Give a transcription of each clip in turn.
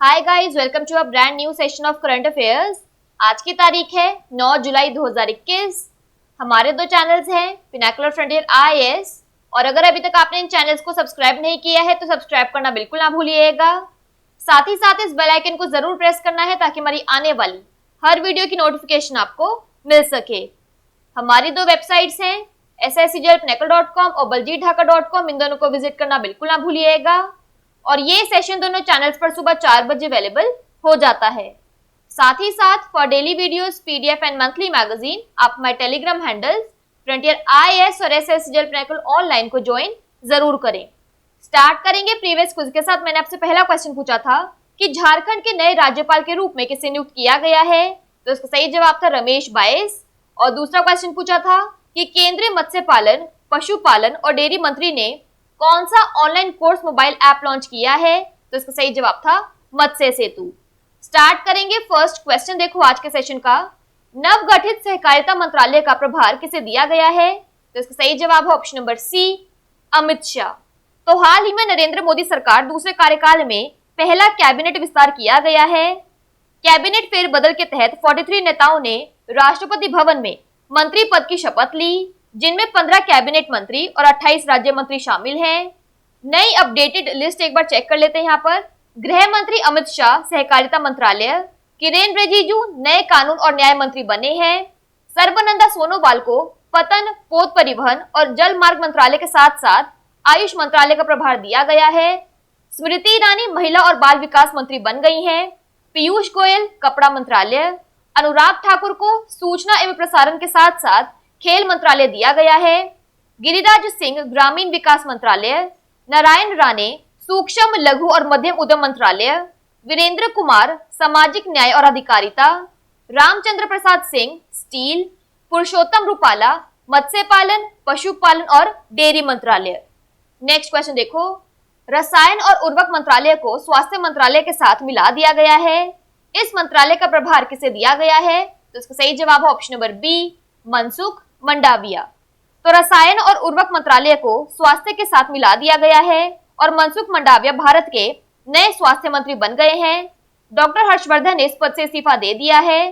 Hi guys, welcome to a brand new session of current affairs. आज की तारीख है 9 जुलाई 2021। हमारे दो चैनल्स हैं, पिनाकुलर फ्रंटियर आईएएस, और अगर अभी तक आपने इन चैनल्स को सब्सक्राइब नहीं किया है तो सब्सक्राइब करना बिल्कुल ना भूलिएगा। साथ ही साथ इस बेल आइकन को जरूर प्रेस करना है ताकि हमारी आने वाली हर वीडियो की नोटिफिकेशन आपको मिल सके। हमारी दो वेबसाइट्स हैं, sscjlpinacle.com और baljeetdhaka.com। इन दोनों को विजिट करना बिल्कुल ना भूलिएगा। और ये सेशन दोनों चैनल्स पर सुबह 4 बजे अवेलेबल हो जाता है। साथ ही साथ for daily videos, PDF and monthly magazine आप हमारे टेलीग्राम हैंडल्स फ्रंटियर आईएएस और एसएससीजीएल पिनाकल ऑनलाइन को ज्वाइन जरूर करें। स्टार्ट करेंगे प्रीवियस क्विज के साथ। मैंने आपसे पहला क्वेश्चन पूछा था कि झारखंड के नए राज्यपाल के रूप में किसे नियुक्त किया गया है, तो इसका सही जवाब था रमेश बाइस। और दूसरा क्वेश्चन पूछा था कि केंद्रीय मत्स्य पालन, पशुपालन और डेयरी मंत्री ने कौन सा online course mobile app launch किया है, तो इसका सही जवाब था मत्स्य सेतु। स्टार्ट करेंगे फर्स्ट क्वेश्चन। देखो आज के सेशन का, नवगठित सहकारिता मंत्रालय का प्रभार किसे दिया गया है, तो इसका सही जवाब है option number C, Amit Shah. तो हाल ही में नरेंद्र मोदी सरकार दूसरे कार्यकाल में पहला कैबिनेट विस्तार किया गया है। कैबिनेट फेरबदल के तहत 43 नेताओं ने राष्ट्रपति भवन में मंत्री पद की शपथ ली, जिनमें 15 कैबिनेट मंत्री और 28 राज्य मंत्री शामिल हैं। नई अपडेटेड लिस्ट एक बार चेक कर लेते हैं। यहाँ पर गृह मंत्री अमित शाह सहकारिता मंत्रालय, किरेन रिजिजू नए कानून और न्याय मंत्री बने हैं। सर्बानंद सोनोवाल को पतन, पोत परिवहन और जल मार्ग मंत्रालय के साथ साथ आयुष मंत्रालय का प्रभार दिया गया है। स्मृति ईरानी महिला और बाल विकास मंत्री बन गई हैं। पीयूष गोयल कपड़ा मंत्रालय, अनुराग ठाकुर को सूचना एवं प्रसारण के साथ साथ खेल मंत्रालय दिया गया है। गिरिराज सिंह ग्रामीण विकास मंत्रालय, नारायण राणे सूक्ष्म लघु और मध्यम उद्यम मंत्रालय, वीरेंद्र कुमार सामाजिक न्याय और अधिकारिता, रामचंद्र प्रसाद सिंह स्टील, पुरुषोत्तम रूपाला मत्स्य पालन, पशुपालन और डेयरी मंत्रालय। नेक्स्ट क्वेश्चन देखो, रसायन और उर्वरक मंत्रालय को स्वास्थ्य मंत्रालय के साथ मिला दिया गया है। इस मंत्रालय का प्रभार किसे दिया गया है, तो इसका सही जवाब है option number B, Mansukh Mandaviya. तो रसायन और उर्वरक मंत्रालय को स्वास्थ्य के साथ मिला दिया गया है और मनसुख मंडाविया भारत के नए स्वास्थ्य मंत्री बन गए हैं। डॉक्टर हर्षवर्धन ने इस पद से इस्तीफा दे दिया है।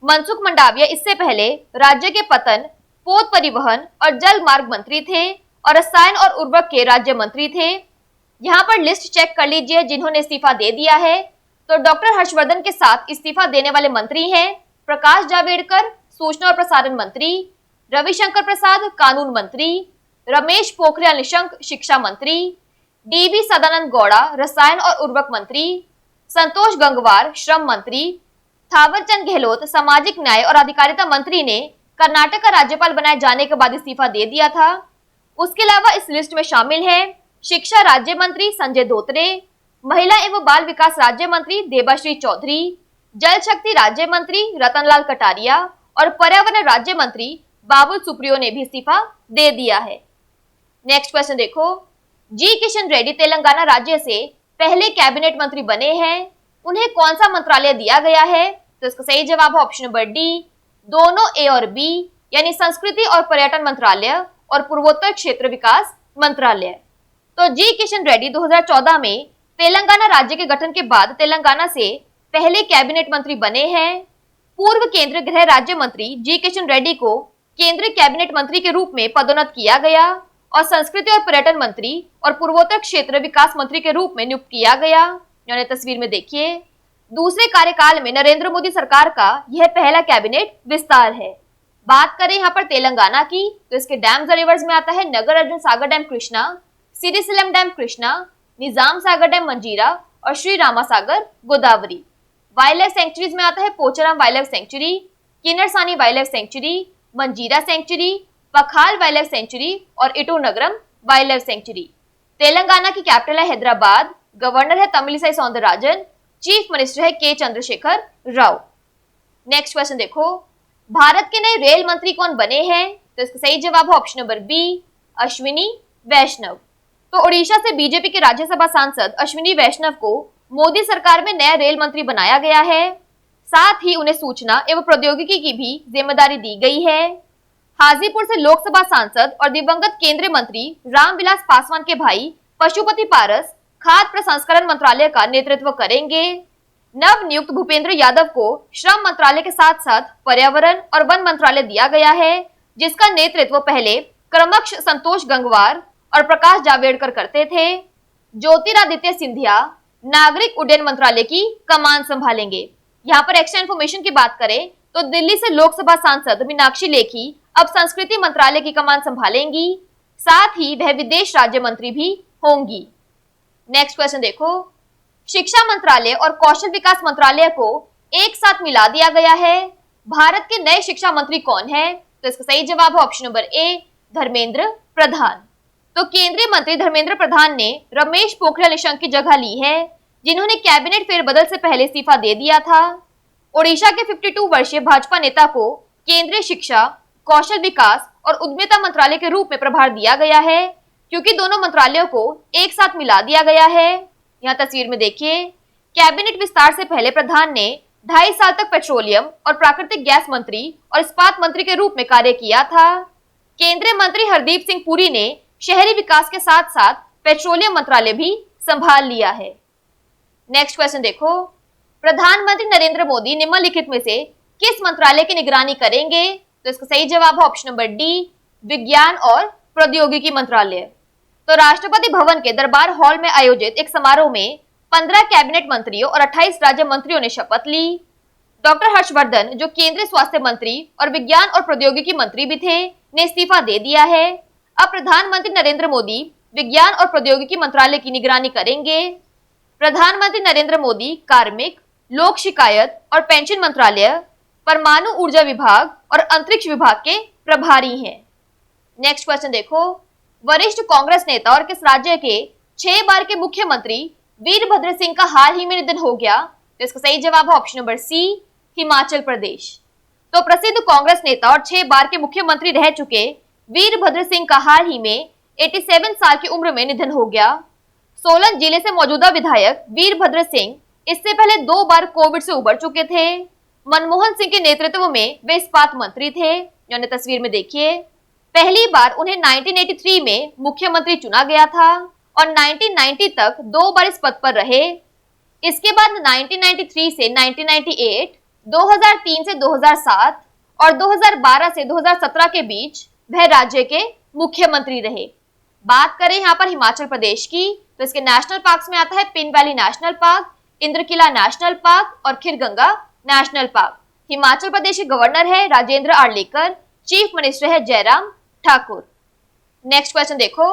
मनसुख मंडाविया इससे पहले राज्य के पतन, पोत परिवहन और जल मार्ग मंत्री थे और रसायन और उर्वरक के राज्य मंत्री थे। यहाँ पर लिस्ट चेक कर लीजिए जिन्होंने इस्तीफा दे दिया है। तो डॉक्टर हर्षवर्धन के साथ इस्तीफा देने वाले मंत्री हैं प्रकाश जावड़ेकर सूचना और प्रसारण मंत्री, रविशंकर प्रसाद कानून मंत्री, रमेश पोखरियाल निशंक शिक्षा मंत्री, डीवी सदानंद गौड़ा रसायन और उर्वरक मंत्री, संतोष गंगवार श्रम मंत्री, थावरचंद गहलोत सामाजिक न्याय और अधिकारिता मंत्री ने कर्नाटक का राज्यपाल बनाए जाने के बाद इस्तीफा दे दिया था। उसके अलावा इस लिस्ट में शामिल है शिक्षा राज्य मंत्री संजय धोत्रे, महिला एवं बाल विकास राज्य मंत्री देबाश्री चौधरी, जल शक्ति राज्य मंत्री रतनलाल कटारिया और पर्यावरण राज्य मंत्री बाबुल सुप्रियो ने भी इस्तीफा दे दिया है। नेक्स्ट क्वेश्चन देखो, जी किशन रेड्डी तेलंगाना राज्य से पहले कैबिनेट मंत्री बने हैं। उन्हें कौन सा मंत्रालय दिया गया है, तो इसका सही जवाब है ऑप्शन नंबर डी, दोनों ए और बी, यानी संस्कृति और पर्यटन मंत्रालय और पूर्वोत्तर क्षेत्र विकास मंत्रालय। तो जी किशन रेड्डी 2014 में तेलंगाना राज्य के गठन के बाद तेलंगाना से पहले कैबिनेट मंत्री बने हैं। पूर्व केंद्रीय गृह राज्य मंत्री जी किशन रेड्डी को केंद्रीय कैबिनेट मंत्री के रूप में पदोन्नत किया गया और संस्कृति और पर्यटन मंत्री और पूर्वोत्तर क्षेत्र विकास मंत्री के रूप में नियुक्त किया गया। यानी तस्वीर में देखिए, दूसरे कार्यकाल में नरेंद्र मोदी सरकार का यह पहला कैबिनेट विस्तार है। बात करें यहाँ पर तेलंगाना की, तो इसके डैम्स और रिवर्स में आता है नगर अर्जुन सागर डैम कृष्णा, सिरिसिलम डैम कृष्णा, निजाम सागर डैम मंजीरा और श्री रामा सागर गोदावरी। वाइल्ड लाइफ सेंचुरीज में आता है Pocharam wild life sanctuary, Kinnerasani wild life sanctuary, मंजीरा सेंचुरी, पखाल वाइल्ड लाइफ सेंचुरी और इटू नगरम वाइल्ड लाइफ सेंचुरी। तेलंगाना की कैपिटल है हैदराबाद, गवर्नर है तमिलिसाई सौंदरराजन, चीफ मिनिस्टर है के चंद्रशेखर राव। नेक्स्ट क्वेश्चन देखो, भारत के नए रेल मंत्री कौन बने हैं, तो इसका सही जवाब है ऑप्शन नंबर बी, अश्विनी वैष्णव। तो ओडिशा से बीजेपी के राज्यसभा सांसद अश्विनी वैष्णव को मोदी सरकार में नया रेल मंत्री बनाया गया है। साथ ही उन्हें सूचना एवं प्रौद्योगिकी की भी जिम्मेदारी दी गई है। हाजीपुर से लोकसभा सांसद और दिवंगत केंद्रीय मंत्री रामविलास पासवान के भाई पशुपति पारस खाद्य प्रसंस्करण मंत्रालय का नेतृत्व करेंगे। नव नियुक्त भूपेंद्र यादव को श्रम मंत्रालय के साथ साथ पर्यावरण और वन मंत्रालय दिया गया है, जिसका नेतृत्व पहले क्रमशः संतोष गंगवार और प्रकाश जावड़ेकर करते थे। ज्योतिरादित्य सिंधिया नागरिक उड्डयन मंत्रालय की कमान संभालेंगे। यहाँ पर एक्स्ट्रा इन्फॉर्मेशन की बात करें तो दिल्ली से लोकसभा सांसद मीनाक्षी लेखी अब संस्कृति मंत्रालय की कमान संभालेंगी, साथ ही वह विदेश राज्य मंत्री भी होंगी। नेक्स्ट क्वेश्चन देखो, शिक्षा मंत्रालय और कौशल विकास मंत्रालय को एक साथ मिला दिया गया है। भारत के नए शिक्षा मंत्री कौन है? तो इसका सही जवाब है option number A, Dharmendra Pradhan. तो केंद्रीय मंत्री धर्मेंद्र प्रधान ने रमेश पोखरियाल निशंक की जगह ली है, जिन्होंने कैबिनेट फेरबदल से पहले इस्तीफा दे दिया था। ओडिशा के 52 वर्षीय भाजपा नेता को केंद्रीय शिक्षा, कौशल विकास और उद्यमिता मंत्रालय के रूप में प्रभार दिया गया है, क्योंकि दोनों मंत्रालयों को एक साथ मिला दिया गया है। यहाँ तस्वीर में देखिए, कैबिनेट विस्तार से पहले प्रधान ने 2.5 साल तक पेट्रोलियम और प्राकृतिक गैस मंत्री और इस्पात मंत्री के रूप में कार्य किया था। केंद्रीय मंत्री हरदीप सिंह पुरी ने शहरी विकास के साथ साथ पेट्रोलियम मंत्रालय भी संभाल लिया है। नेक्स्ट क्वेश्चन देखो, प्रधानमंत्री नरेंद्र मोदी निम्नलिखित में से किस मंत्रालय की निगरानी करेंगे? तो इसका सही जवाब है ऑप्शन नंबर डी, विज्ञान और प्रौद्योगिकी मंत्रालय। तो राष्ट्रपति भवन के दरबार हॉल में आयोजित एक समारोह में 15 कैबिनेट मंत्रियों और 28 राज्य मंत्रियों ने शपथ ली। डॉक्टर हर्षवर्धन, जो केंद्रीय स्वास्थ्य मंत्री और विज्ञान और प्रौद्योगिकी मंत्री भी थे, ने इस्तीफा दे दिया है। अब प्रधानमंत्री नरेंद्र मोदी विज्ञान और प्रौद्योगिकी मंत्रालय की निगरानी करेंगे। प्रधानमंत्री नरेंद्र मोदी कार्मिक, लोक शिकायत और पेंशन मंत्रालय, परमाणु ऊर्जा विभाग और अंतरिक्ष विभाग के प्रभारी हैं। नेक्स्ट क्वेश्चन देखो, वरिष्ठ कांग्रेस नेता और किस राज्य के 6 बार के मुख्यमंत्री वीरभद्र सिंह का हाल ही में निधन हो गया? तो इसका सही जवाब है ऑप्शन नंबर सी, हिमाचल प्रदेश। तो प्रसिद्ध कांग्रेस नेता और 6 बार के मुख्यमंत्री रह चुके वीरभद्र सिंह का हाल ही में 87 साल की उम्र में निधन हो गया। सोलन जिले से मौजूदा विधायक वीरभद्र सिंह इससे पहले 2 बार कोविड से उबर चुके थे। मनमोहन सिंह के नेतृत्व में वे इस्पात मंत्री थे। यानी तस्वीर में देखिए, पहली बार उन्हें 1983 में मुख्यमंत्री चुना गया था और 1990 तक 2 बार इस पद पर रहे। इसके बाद 1993 से 1998, 2003 से 2007 और 2012 से 2017 के बीच वह राज्य के मुख्यमंत्री रहे। बात करें यहाँ पर हिमाचल प्रदेश की, तो इसके नेशनल पार्क्स में आता है pin valley national park, Indrakila national park और खिरगंगा नेशनल पार्क। हिमाचल प्रदेश के गवर्नर है राजेंद्र आर्लेकर, चीफ मिनिस्टर है जयराम ठाकुर। नेक्स्ट क्वेश्चन देखो,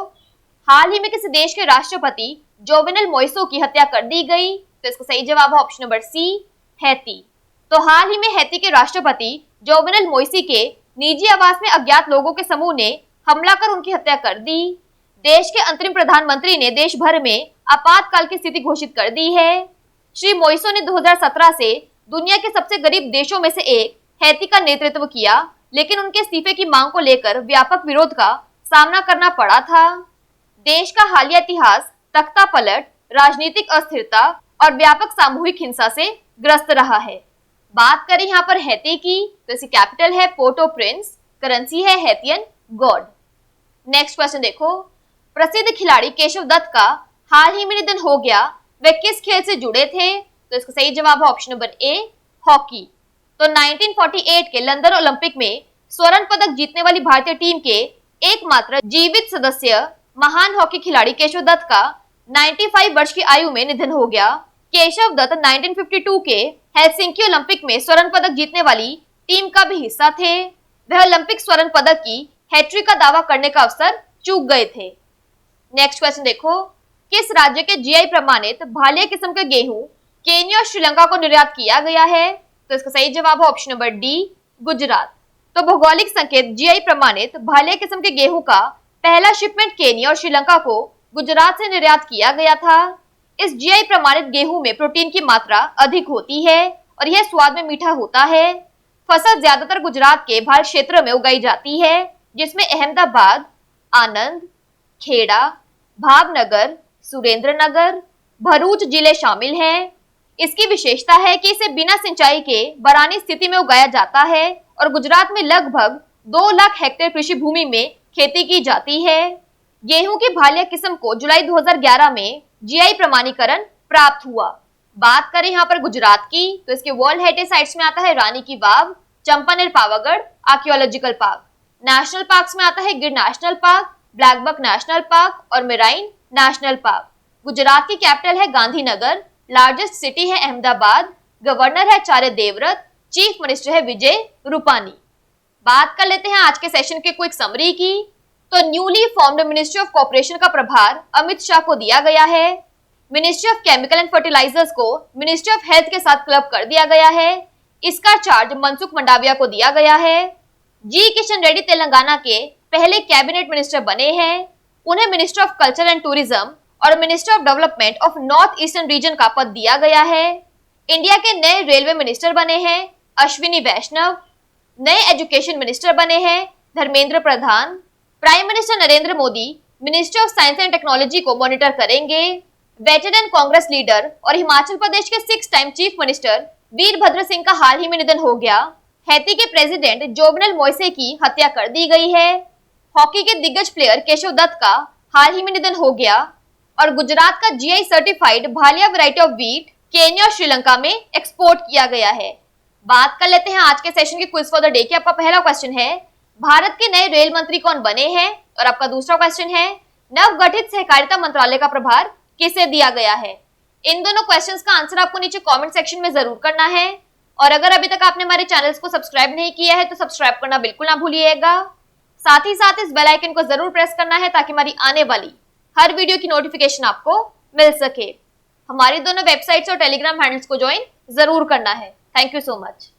हाल ही में किसी देश के राष्ट्रपति जोवेनल मोइसो की हत्या कर दी गई? तो इसका सही जवाब है ऑप्शन नंबर सी, हैती। तो हाल ही में हैती के राष्ट्रपति जोवेनल मोइसी के निजी आवास में अज्ञात लोगों के समूह ने हमला कर उनकी हत्या कर दी। देश के अंतरिम प्रधानमंत्री ने देश भर में आपातकाल की स्थिति घोषित कर दी है। श्री मोइसो ने 2017 से दुनिया के सबसे गरीब देशों में से एक हैती का नेतृत्व किया, लेकिन उनके इस्तीफे की मांग को लेकर व्यापक विरोध का सामना करना पड़ा था। देश का हालिया इतिहास तख्ता पलट, राजनीतिक अस्थिरता और व्यापक सामूहिक हिंसा से ग्रस्त रहा है। बात करें यहाँ पर हैती की, तो इसकी कैपिटल है पोर्टो प्रिंस, करेंसी है हैतियन गॉड। नेक्स्ट क्वेश्चन देखो, प्रसिद्ध खिलाड़ी केशव दत्त का हाल ही में निधन हो गया, वे किस खेल से जुड़े थे? तो इसका सही जवाब है ऑप्शन नंबर ए, हॉकी। तो 1948 के लंदन ओलंपिक में स्वर्ण पदक जीतने वाली भारतीय टीम के एकमात्र जीवित सदस्य महान हॉकी खिलाड़ी केशव दत्त का 95 वर्ष की आयु में निधन हो गया। केशव दत्त 1952 के हेलसिंकी ओलंपिक में स्वर्ण पदक जीतने वाली टीम का भी हिस्सा थे। वह ओलंपिक स्वर्ण पदक की हैट्रिक का दावा करने का अवसर चूक गए थे। नेक्स्ट क्वेश्चन देखो, किस राज्य के जीआई प्रमाणित भाले किस्म के गेहूं केन्या और श्रीलंका को निर्यात किया गया है? तो इसका सही जवाब है ऑप्शन नंबर डी, गुजरात। तो भौगोलिक संकेत जीआई प्रमाणित भाले किस्म के गेहूं का पहला शिपमेंट केन्या और श्रीलंका को गुजरात से निर्यात किया गया था। इस जीआई प्रमाणित गेहूं में प्रोटीन की मात्रा अधिक होती है और यह स्वाद में मीठा होता है। फसल ज्यादातर गुजरात के भाल क्षेत्र में उगाई जाती है, जिसमें अहमदाबाद, आनंद, खेड़ा, भावनगर, सुरेंद्रनगर, भरूच जिले शामिल हैं। इसकी विशेषता है कि इसे बिना सिंचाई के बरानी स्थिति में उगाया जाता है और गुजरात में लगभग 2 लाख हेक्टेयर कृषि भूमि में खेती की जाती है। गेहूं की भालिया किस्म को जुलाई 2011 में जीआई प्रमाणीकरण प्राप्त हुआ। बात करें यहाँ पर गुजरात की तो इसके वर्ल्ड हेरिटेज साइट्स में आता है Rani ki Vav, Champaner Pavagadh archaeological park. National parks में आता है Gir national park, blackbuck national park और मेराइन नेशनल पार्क। गुजरात की कैपिटल है गांधीनगर, लार्जेस्ट सिटी है अहमदाबाद, गवर्नर है आचार्य देवव्रत, चीफ मिनिस्टर है विजय रूपानी। बात कर लेते हैं आज के सेशन के क्विक समरी की। तो newly formed ministry of corporation का प्रभार अमित शाह को दिया गया है। Ministry of chemical and fertilizers को मिनिस्ट्री ऑफ हेल्थ के साथ क्लब कर दिया गया है। इसका चार्ज मनसुख मंडाविया को दिया गया है। जी किशन रेड्डी तेलंगाना के पहले कैबिनेट मिनिस्टर बने हैं। उन्हें minister of culture and tourism और minister of development of north eastern region का पद दिया गया है। इंडिया के नए रेलवे मिनिस्टर बने हैं अश्विनी वैष्णव। नए एजुकेशन मिनिस्टर बने हैं Dharmendra Pradhan. Prime minister Narendra Modi ministry of science and technology को मॉनिटर करेंगे। वेटरन कांग्रेस लीडर और हिमाचल प्रदेश के 6 time chief minister Virbhadra Singh का हाल ही में निधन हो गया। हैती के प्रेसिडेंट जोवेनेल मोइसे की हत्या कर दी गई है। हॉकी के दिग्गज प्लेयर केशव दत्त का हाल ही में निधन हो गया। और गुजरात का GI certified Bhalia variety of wheat Kenya और श्रीलंका में एक्सपोर्ट किया गया है। बात कर लेते हैं आज के सेशन के क्विज फॉर द डे की। आपका पहला क्वेश्चन है भारत के नए रेल मंत्री कौन बने हैं, और आपका दूसरा क्वेश्चन है नवगठित सहकारिता मंत्रालय का प्रभार किसे दिया गया है। इन दोनों क्वेश्चंस का आंसर आपको नीचे कमेंट सेक्शन में जरूर करना है। और अगर अभी तक आपने हमारे चैनल्स को सब्सक्राइब नहीं किया है तो सब्सक्राइब करना बिल्कुल ना भूलिएगा। साथ ही साथ इस बेल आइकन को जरूर प्रेस करना है ताकि हमारी आने वाली हर वीडियो की नोटिफिकेशन आपको मिल सके। हमारी दोनों वेबसाइट्स और टेलीग्राम हैंडल्स को ज्वाइन जरूर करना है। Thank you so much.